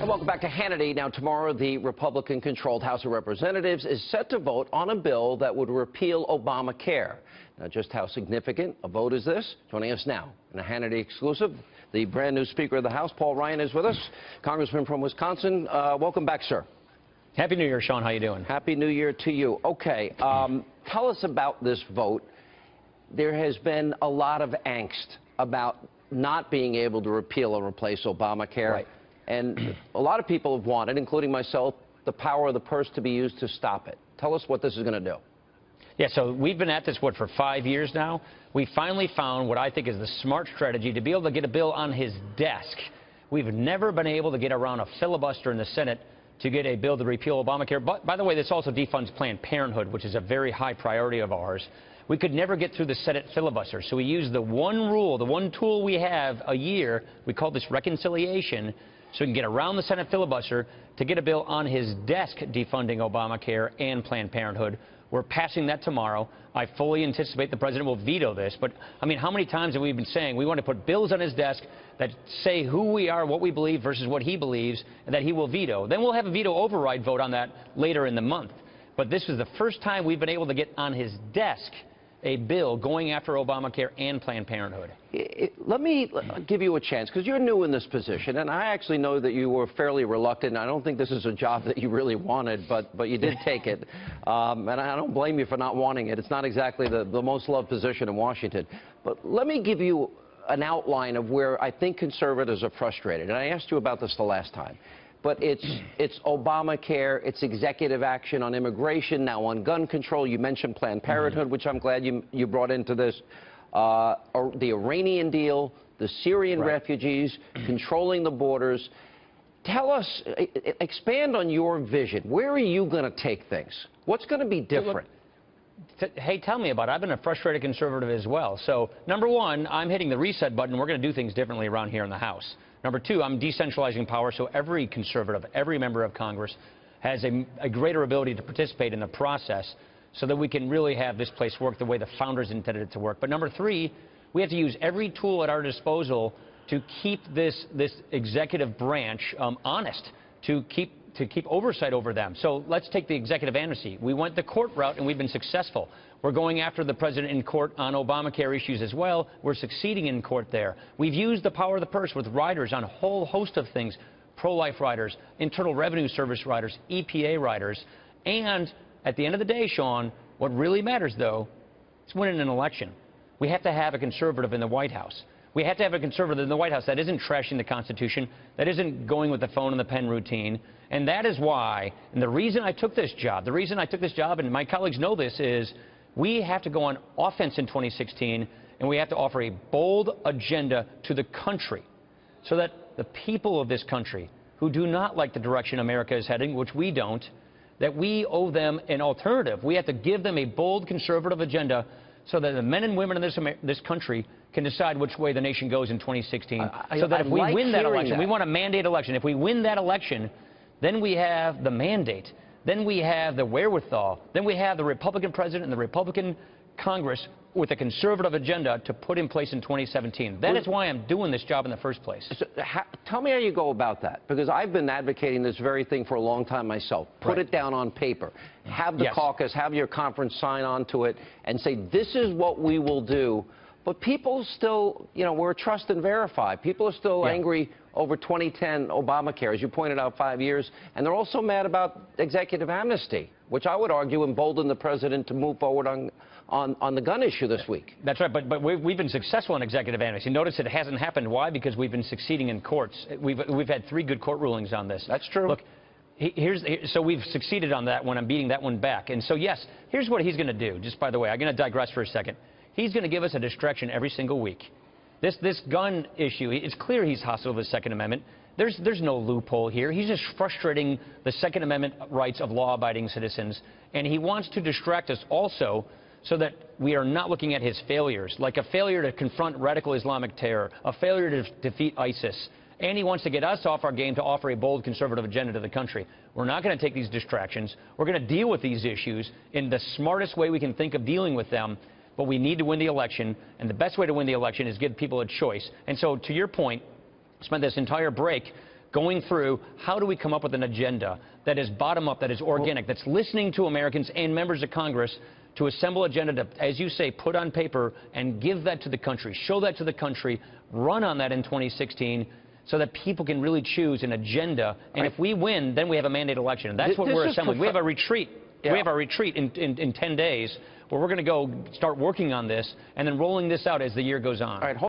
Welcome back to Hannity. Now, tomorrow, the Republican-controlled House of Representatives is set to vote on a bill that would repeal Obamacare. Now, just how significant a vote is this? Joining us now in a Hannity exclusive, the brand new Speaker of the House, Paul Ryan, is with us. Congressman from Wisconsin, welcome back, sir. Happy New Year, Sean. How you doing? Happy New Year to you. Okay, tell us about this vote. There has been a lot of angst about not being able to repeal or replace Obamacare. Right. And a lot of people have wanted, including myself, the power of the purse to be used to stop it. Tell us what this is going to do. Yeah, so we've been at this, for 5 years now. We finally found what I think is the smart strategy to be able to get a bill on his desk. We've never been able to get around a filibuster in the Senate to get a bill to repeal Obamacare. But, by the way, this also defunds Planned Parenthood, which is a very high priority of ours. We could never get through the Senate filibuster, so we used the one rule, the one tool we have a year. We call this reconciliation, so we can get around the Senate filibuster to get a bill on his desk defunding Obamacare and Planned Parenthood. We're passing that tomorrow. I fully anticipate the president will veto this. But, I mean, how many times have we been saying we want to put bills on his desk that say who we are, what we believe versus what he believes, and that he will veto? Then we'll have a veto override vote on that later in the month. But this is the first time we've been able to get on his desk a bill going after Obamacare and Planned Parenthood. Let me give you a chance, because you're new in this position, and I actually know that you were fairly reluctant. I don't think this is a job that you really wanted, but you did take it. And I don't blame you for not wanting it. It's not exactly the most loved position in Washington. But let me give you an outline of where I think conservatives are frustrated. And I asked you about this the last time. But it's Obamacare, it's executive action on immigration, now on gun control. You mentioned Planned Parenthood, which I'm glad you brought into this. Or the Iranian deal, the Syrian refugees, controlling the borders. Tell us, expand on your vision. Where are you going to take things? What's going to be different? Hey, tell me about it. I've been a frustrated conservative as well. So, number one, I'm hitting the reset button. We're going to do things differently around here in the House. Number two, I'm decentralizing power, so every conservative, every member of Congress has a greater ability to participate in the process so that we can really have this place work the way the founders intended it to work. But number three, we have to use every tool at our disposal to keep this executive branch honest, to keep oversight over them. So let's take the executive amnesty. We went the court route, and we've been successful. We're going after the president in court on Obamacare issues as well. We're succeeding in court there. We've used the power of the purse with riders on a whole host of things, pro-life riders, Internal Revenue Service riders, EPA riders. And at the end of the day, Sean, what really matters, though, is winning an election. We have to have a conservative in the White House. We have to have a conservative in the White House that isn't trashing the Constitution, that isn't going with the phone and the pen routine. And that is why, and the reason I took this job, and my colleagues know this, is we have to go on offense in 2016, and we have to offer a bold agenda to the country so that the people of this country who do not like the direction America is heading, which we don't, that we owe them an alternative. We have to give them a bold conservative agenda so that the men and women in this country can decide which way the nation goes in 2016. So that if we win that election, we want a mandate election. If we win that election, then we have the mandate. Then we have the wherewithal. Then we have the Republican president and the Republican Congress with a conservative agenda to put in place in 2017. That is why I'm doing this job in the first place. So, tell me how you go about that, because I've been advocating this very thing for a long time myself. Put it down on paper. Have the caucus, have your conference sign on to it, and say, this is what we will do. But people still, we're trust and verify. People are still angry over 2010 Obamacare, as you pointed out, 5 years. And they're also mad about executive amnesty, which I would argue emboldened the president to move forward on the gun issue this week. That's right, but we've been successful in executive amnesty. Notice it hasn't happened. Why? Because we've been succeeding in courts. We've had 3 good court rulings on this. That's true. Look, so we've succeeded on that one. I'm beating that one back. And so, yes, here's what he's going to do. Just by the way, I'm going to digress for a second. He's going to give us a distraction every single week. This gun issue, it's clear he's hostile to the Second Amendment. There's no loophole here. He's just frustrating the Second Amendment rights of law-abiding citizens. And he wants to distract us also so that we are not looking at his failures, like a failure to confront radical Islamic terror, a failure to defeat ISIS. And he wants to get us off our game to offer a bold conservative agenda to the country. We're not going to take these distractions. We're going to deal with these issues in the smartest way we can think of dealing with them. But we need to win the election, and the best way to win the election is give people a choice. And so, to your point, spent this entire break going through how do we come up with an agenda that is bottom-up, that is organic, that's listening to Americans and members of Congress to assemble agenda to, as you say, put on paper and give that to the country, show that to the country, run on that in 2016 so that people can really choose an agenda. And if we win, then we have a mandate election. And that's what we're assembling. We have a retreat. Yeah. We have a retreat in 10 days where we're going to go start working on this and then rolling this out as the year goes on. All right,